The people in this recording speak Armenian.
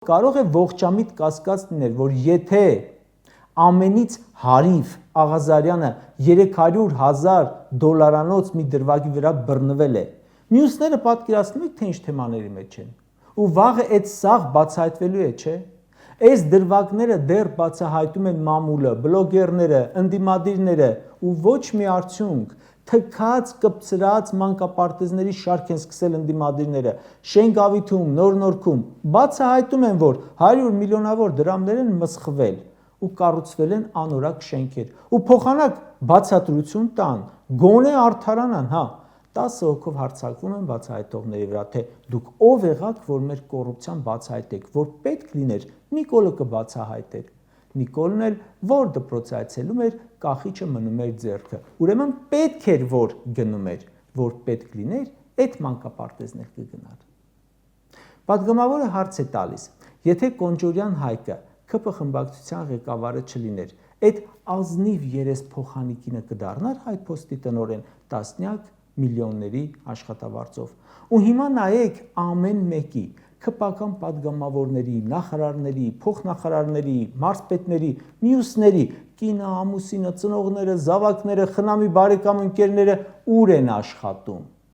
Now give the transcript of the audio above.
Կարող է ողջամիտ կասկած լինել, որ եթե ամենից հարիվ Աղազարյանը 300,000 դոլարանոց մի դրվագի վրա բռնվել է, մյուսները պատկերացնում եք, թե ինչ թեմաների մեջ են, ու վաղը այդ սաղ բացահայտվելու է, չէ՞։ Այս դրվագները դեռ բացահայտում են մամուլը, բլոգերները, ընդդիմադիրները ու ոչ մի արդյունք, թքած, կպցրած մանկապարտեզների շարք են սկսել ընդդիմադիրները, Շենգավիթում, Նոր-Նորքում, բացահայտում են, որ 100 միլիոնավոր դրամներ են մսխվել ու կառուցվել են անորակ շենքեր, ու փոխանակ բացատրություն տան, գոնե արդարանան, 10 հոգով հարձակվում են բացահայտողների վրա, թե դուք ով եղաք, որ մեր կոռուպցիան բացահայտեք, որ պետք լիներ, Նիկոլը կբացահայտեր, Նիկոլն էլ որ դպրոց այցելում էր, կախիճը մնում էր ձեռքը, ուրեմն պետք էր, որ գնում էր, որ պետք լիներ, այդ մանկապարտեզներ կգնար։ Պատգամավորը հարց է տալիս, եթե Կոնջորյան Հայկը ՔՊ խմբակցության ղեկավարը չլիներ, այդ ազնիվ երեսփոխանիկինը կդառնար հայփոստի տնօրեն տասնյակ միլիոնների աշխատավարձով։ Ու հիմա նայեք ամեն մեկի, ՔՊ-ական պատգամավորների, նախարարների, փոխնախարարների, մարզպետների, մյուսների, կինը, ամուսինը, ծնողները, զավակները, խնամի բարեկամ ընկերները ուր են աշխատում։